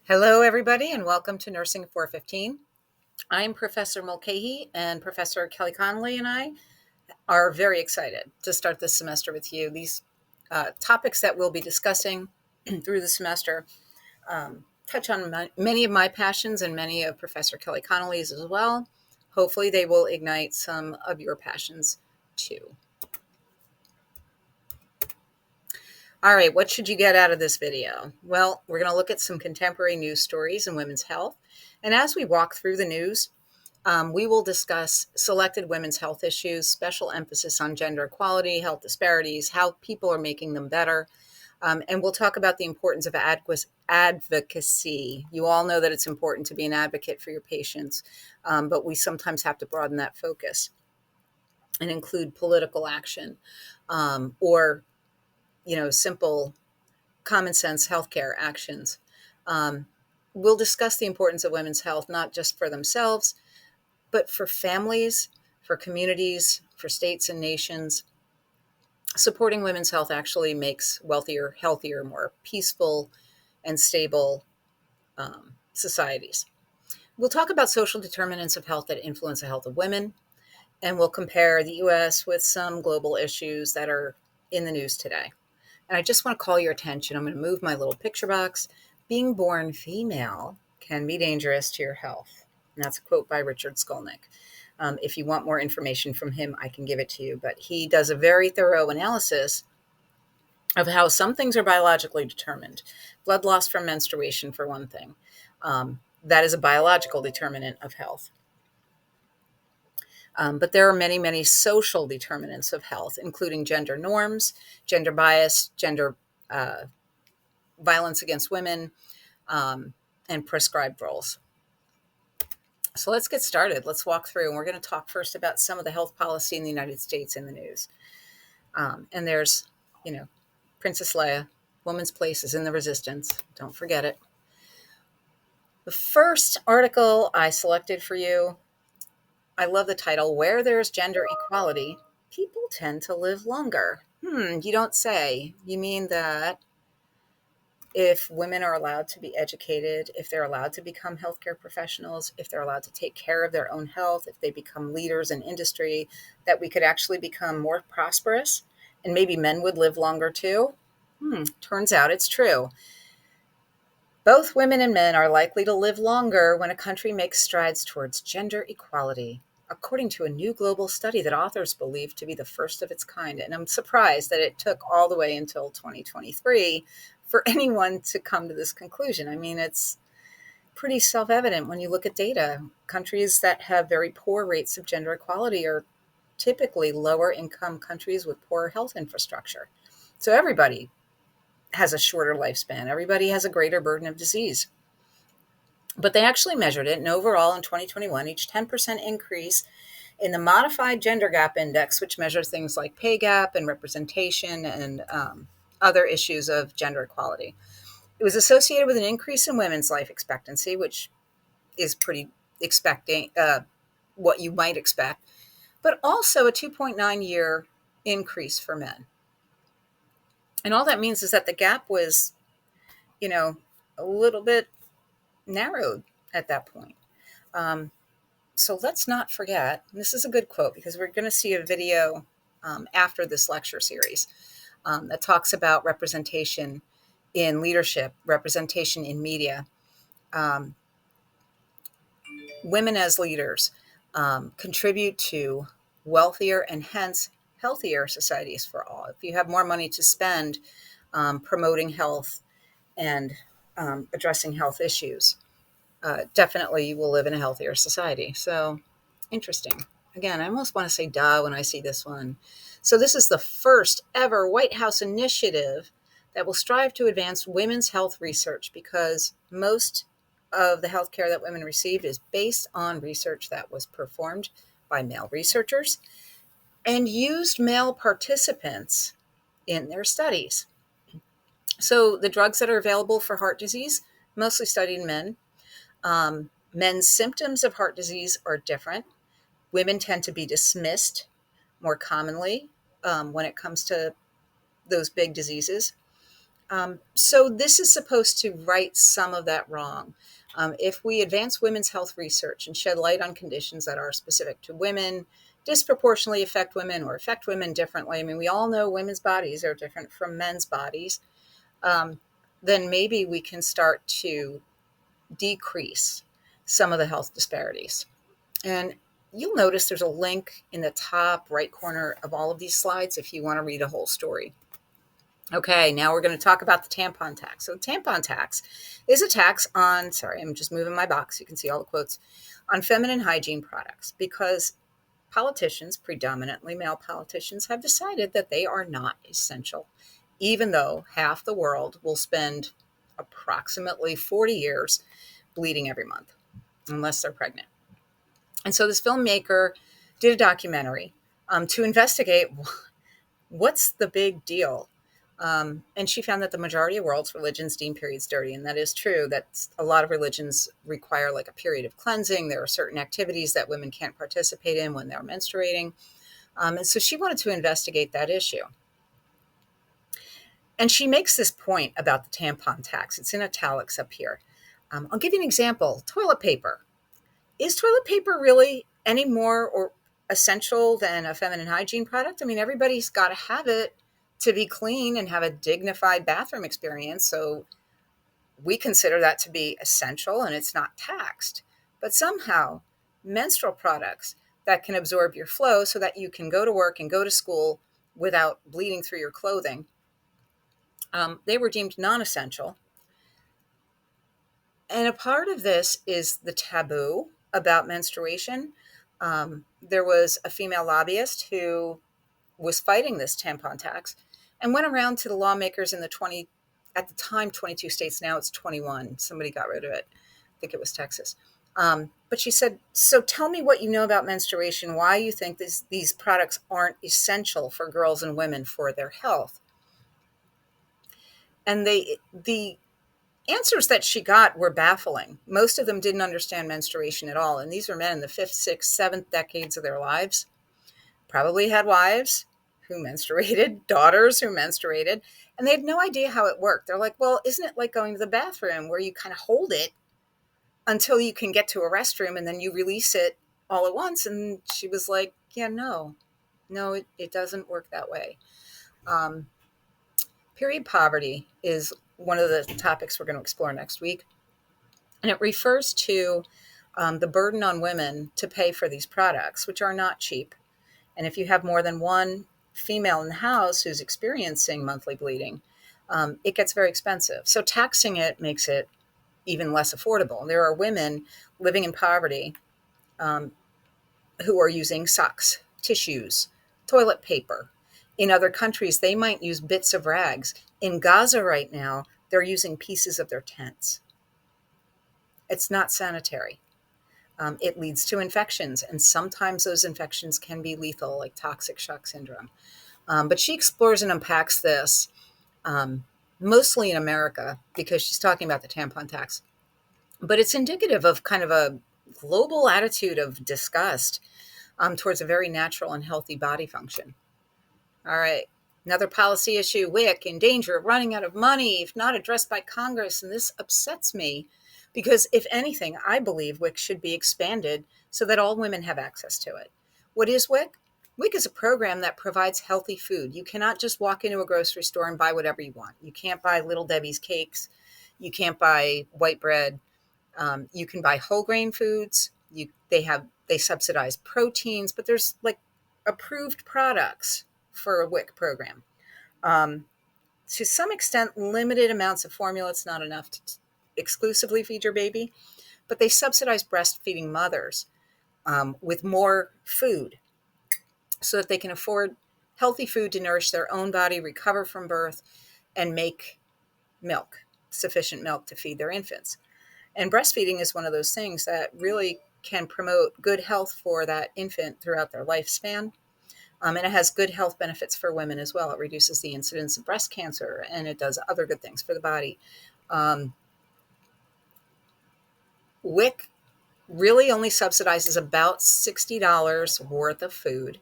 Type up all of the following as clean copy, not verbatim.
Hello, everybody, and welcome to Nursing 415. I'm Professor Mulcahy, and Professor Kelly Connolly and I are very excited to start this semester with you. These topics that we'll be discussing through the semester touch on many of my passions and many of Professor Kelly Connolly's as well. Hopefully, they will ignite some of your passions too. All right, what should you get out of this video? Well, we're going to look at some contemporary news stories in women's health. And as we walk through the news, we will discuss selected women's health issues, special emphasis on gender equality, health disparities, how people are making them better. And we'll talk about the importance of advocacy. You all know that it's important to be an advocate for your patients, but we sometimes have to broaden that focus and include political action or simple common sense healthcare actions. Um, we'll discuss the importance of women's health, not just for themselves, but for families, for communities, for states and nations. Supporting women's health actually makes wealthier, healthier, more peaceful, and stable societies. We'll talk about social determinants of health that influence the health of women, and we'll compare the US with some global issues that are in the news today. And I just want to call your attention. I'm going to move my little picture box. Being born female can be dangerous to your health. And that's a quote by Richard Skolnick. If you want more information from him, I can give it to you. But he does a very thorough analysis of how some things are biologically determined. Blood loss from menstruation, for one thing. That is a biological determinant of health. But there are many, many social determinants of health, including gender norms, gender bias, gender violence against women, and prescribed roles. So let's get started. Let's walk through, and we're going to talk first about some of the health policy in the United States in the news. And there's, Princess Leia, woman's place is in the resistance. Don't forget it. The first article I selected for you, I love the title, Where There's Gender Equality, People Tend to Live Longer. You don't say. You mean that if women are allowed to be educated, if they're allowed to become healthcare professionals, if they're allowed to take care of their own health, if they become leaders in industry, that we could actually become more prosperous and maybe men would live longer too? Turns out it's true. Both women and men are likely to live longer when a country makes strides towards gender equality, according to a new global study that authors believe to be the first of its kind. And I'm surprised that it took all the way until 2023 for anyone to come to this conclusion. I mean, it's pretty self-evident when you look at data. Countries that have very poor rates of gender equality are typically lower income countries with poor health infrastructure. So everybody has a shorter lifespan. Everybody has a greater burden of disease. But they actually measured it, and overall in 2021, each 10% increase in the modified gender gap index, which measures things like pay gap and representation and other issues of gender equality, it was associated with an increase in women's life expectancy, which is pretty expecting what you might expect, but also a 2.9-year increase for men. And all that means is that the gap was, a little bit narrowed at that point. So let's not forget, this is a good quote because we're going to see a video after this lecture series that talks about representation in leadership, representation in media, women as leaders contribute to wealthier and hence healthier societies for all. If you have more money to spend promoting health and addressing health issues, definitely you will live in a healthier society. So interesting. Again, I almost want to say duh when I see this one. So this is the first ever White House initiative that will strive to advance women's health research, because most of the health care that women received is based on research that was performed by male researchers and used male participants in their studies. So the drugs that are available for heart disease, mostly studied in men. Men's symptoms of heart disease are different. Women tend to be dismissed more commonly when it comes to those big diseases. So this is supposed to right some of that wrong. If we advance women's health research and shed light on conditions that are specific to women, disproportionately affect women or affect women differently, I mean, we all know women's bodies are different from men's bodies, um, then maybe we can start to decrease some of the health disparities. And you'll notice there's a link in the top right corner of all of these slides if you want to read a whole story. Okay, now we're going to talk about the tampon tax. So, the tampon tax is a tax on, sorry, I'm just moving my box. You can see all the quotes on feminine hygiene products because politicians, predominantly male politicians, have decided that they are not essential, even though half the world will spend approximately 40 years bleeding every month, unless they're pregnant. And so, this filmmaker did a documentary to investigate what's the big deal. And she found that the majority of world's religions deem periods dirty. And that is true, that a lot of religions require like a period of cleansing. There are certain activities that women can't participate in when they're menstruating. And so she wanted to investigate that issue. And she makes this point about the tampon tax. It's in italics up here. I'll give you an example. Toilet paper. Is toilet paper really any more or essential than a feminine hygiene product? I mean, everybody's got to have it to be clean and have a dignified bathroom experience. So we consider that to be essential and it's not taxed. But somehow, menstrual products that can absorb your flow so that you can go to work and go to school without bleeding through your clothing, they were deemed non essential. And a part of this is the taboo about menstruation. There was a female lobbyist who was fighting this tampon tax and went around to the lawmakers in the 20, at the time, 22 states. Now it's 21. Somebody got rid of it. I think it was Texas. But she said, so tell me what you know about menstruation, why you think these products aren't essential for girls and women for their health. And the answers that she got were baffling. Most of them didn't understand menstruation at all. And these were men in the fifth, sixth, seventh decades of their lives, probably had wives who menstruated, daughters who menstruated, and they had no idea how it worked. They're like, well, isn't it like going to the bathroom where you kind of hold it until you can get to a restroom and then you release it all at once? And she was like, yeah, no, it doesn't work that way. Um, Period poverty is one of the topics we're going to explore next week. And it refers to the burden on women to pay for these products, which are not cheap. And if you have more than one female in the house who's experiencing monthly bleeding, it gets very expensive. So taxing it makes it even less affordable. There are women living in poverty who are using socks, tissues, toilet paper. In other countries, they might use bits of rags. In Gaza right now, they're using pieces of their tents. It's not sanitary. It leads to infections, and sometimes those infections can be lethal, like toxic shock syndrome. But she explores and unpacks this mostly in America because she's talking about the tampon tax. But it's indicative of kind of a global attitude of disgust towards a very natural and healthy body function. All right. Another policy issue, WIC, in danger of running out of money if not addressed by Congress. And this upsets me because, if anything, I believe WIC should be expanded so that all women have access to it. What is WIC? WIC is a program that provides healthy food. You cannot just walk into a grocery store and buy whatever you want. You can't buy Little Debbie's cakes. You can't buy white bread. You can buy whole grain foods. They subsidize proteins, but there's like approved products for a WIC program. To some extent, limited amounts of formula. It's not enough to exclusively feed your baby, but they subsidize breastfeeding mothers with more food so that they can afford healthy food to nourish their own body, recover from birth, and make milk, sufficient milk to feed their infants. And breastfeeding is one of those things that really can promote good health for that infant throughout their lifespan. And it has good health benefits for women as well. It reduces the incidence of breast cancer, and it does other good things for the body. WIC really only subsidizes about $60 worth of food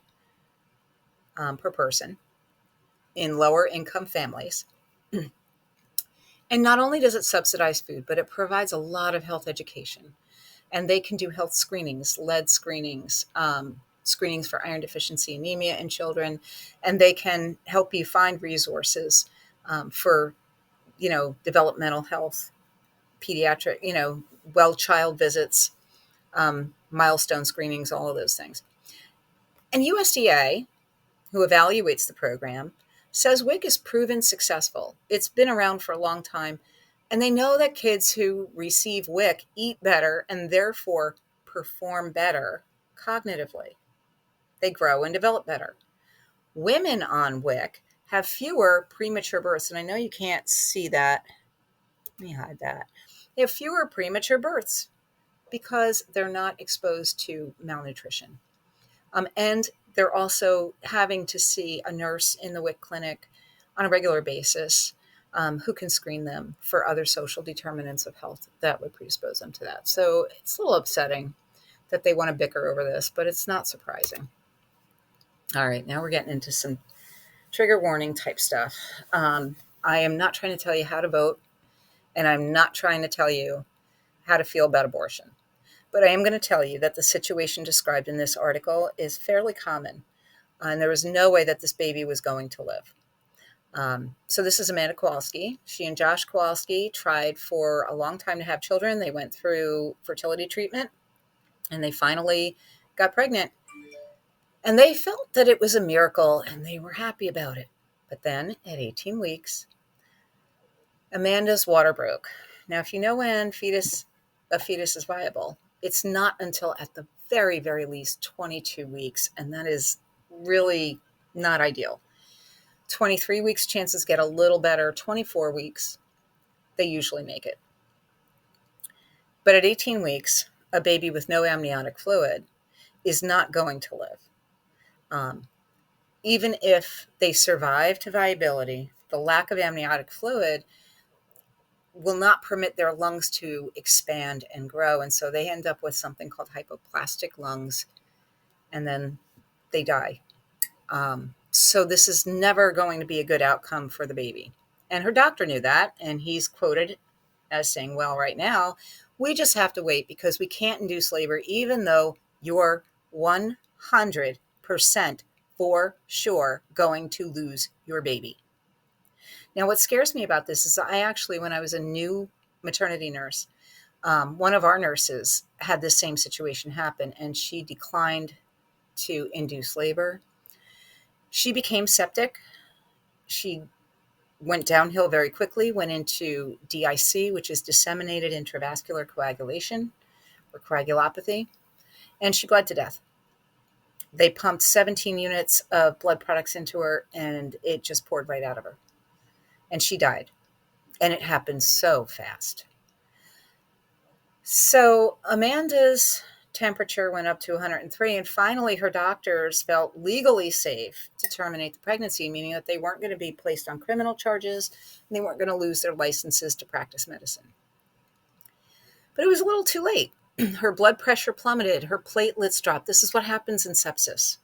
per person in lower income families. And not only does it subsidize food, but it provides a lot of health education. And they can do health screenings, lead screenings, screenings for iron deficiency anemia in children, and they can help you find resources for, developmental health, pediatric, well child visits, milestone screenings, all of those things. And USDA, who evaluates the program, says WIC is proven successful. It's been around for a long time, and they know that kids who receive WIC eat better and therefore perform better cognitively. They grow and develop better. Women on WIC have fewer premature births, and I know you can't see that. Let me hide that. They have fewer premature births because they're not exposed to malnutrition. And they're also having to see a nurse in the WIC clinic on a regular basis who can screen them for other social determinants of health that would predispose them to that. So it's a little upsetting that they want to bicker over this, but it's not surprising. All right, now we're getting into some trigger warning type stuff. I am not trying to tell you how to vote, and I'm not trying to tell you how to feel about abortion. But I am going to tell you that the situation described in this article is fairly common, and there was no way that this baby was going to live. So this is Amanda Kowalski. She and Josh Kowalski tried for a long time to have children. They went through fertility treatment, and they finally got pregnant. And they felt that it was a miracle, and they were happy about it. But then at 18 weeks, Amanda's water broke. Now, if you know when a fetus is viable, it's not until at the very, very least 22 weeks, and that is really not ideal. 23 weeks, chances get a little better. 24 weeks, they usually make it. But at 18 weeks, a baby with no amniotic fluid is not going to live. Even if they survive to viability, the lack of amniotic fluid will not permit their lungs to expand and grow. And so they end up with something called hypoplastic lungs, and then they die. So this is never going to be a good outcome for the baby. And her doctor knew that, and he's quoted as saying, well, right now, we just have to wait because we can't induce labor, even though you're 100% for sure going to lose your baby. Now, what scares me about this is I actually, when I was a new maternity nurse, one of our nurses had this same situation happen, and she declined to induce labor. She became septic. She went downhill very quickly, went into DIC, which is disseminated intravascular coagulation or coagulopathy, and she bled to death. They pumped 17 units of blood products into her, and it just poured right out of her. And she died. And it happened so fast. So Amanda's temperature went up to 103, and finally her doctors felt legally safe to terminate the pregnancy, meaning that they weren't going to be placed on criminal charges and they weren't going to lose their licenses to practice medicine. But it was a little too late. Her blood pressure plummeted, her platelets dropped. This is what happens in sepsis.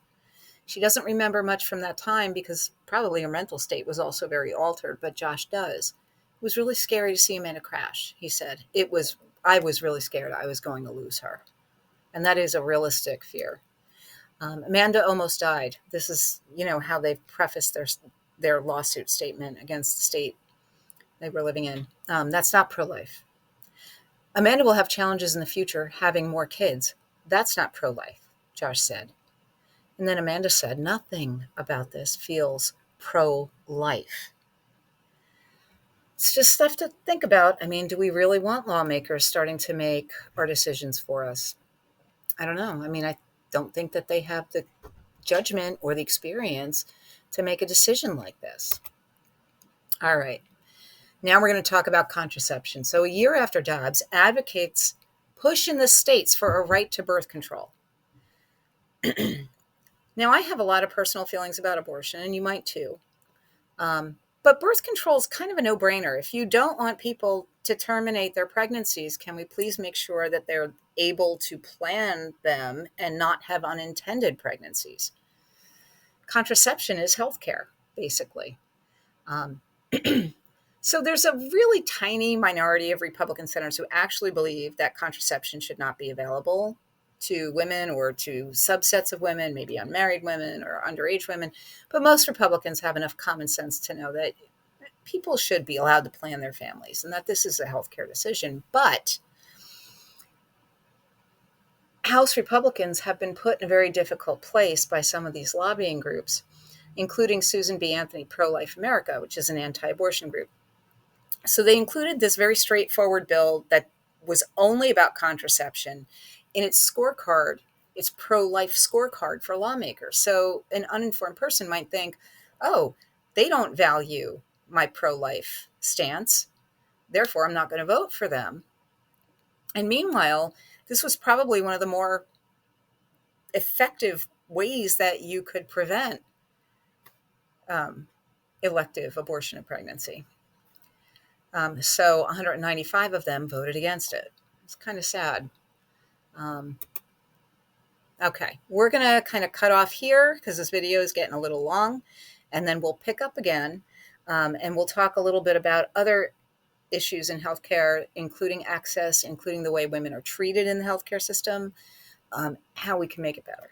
She doesn't remember much from that time because probably her mental state was also very altered, but Josh does. It was really scary to see Amanda crash, he said. I was really scared I was going to lose her. And that is a realistic fear. Amanda almost died. This is, how they've prefaced their lawsuit statement against the state they were living in. That's not pro-life. Amanda will have challenges in the future having more kids. That's not pro-life, Josh said. And then Amanda said, nothing about this feels pro-life. It's just stuff to think about. I mean, do we really want lawmakers starting to make our decisions for us? I don't know. I mean, I don't think that they have the judgment or the experience to make a decision like this. All right. Now we're going to talk about contraception. So a year after Dobbs, advocates push in the states for a right to birth control. Now, I have a lot of personal feelings about abortion, and you might too. But birth control is kind of a no-brainer. If you don't want people to terminate their pregnancies, can we please make sure that they're able to plan them and not have unintended pregnancies? Contraception is healthcare, basically. So there's a really tiny minority of Republican senators who actually believe that contraception should not be available to women or to subsets of women, maybe unmarried women or underage women. But most Republicans have enough common sense to know that people should be allowed to plan their families and that this is a healthcare decision. But House Republicans have been put in a very difficult place by some of these lobbying groups, including Susan B. Anthony Pro Life America, which is an anti abortion group. So they included this very straightforward bill that was only about contraception in its scorecard, its pro life scorecard for lawmakers. So an uninformed person might think, oh, they don't value my pro life stance. Therefore, I'm not going to vote for them. And meanwhile, this was probably one of the more effective ways that you could prevent um, elective abortion of pregnancy. So 195 of them voted against it. It's kind of sad. Um, okay, we're going to kind of cut off here because this video is getting a little long, and then we'll pick up again, and we'll talk a little bit about other issues in healthcare, including access, including the way women are treated in the healthcare system, how we can make it better.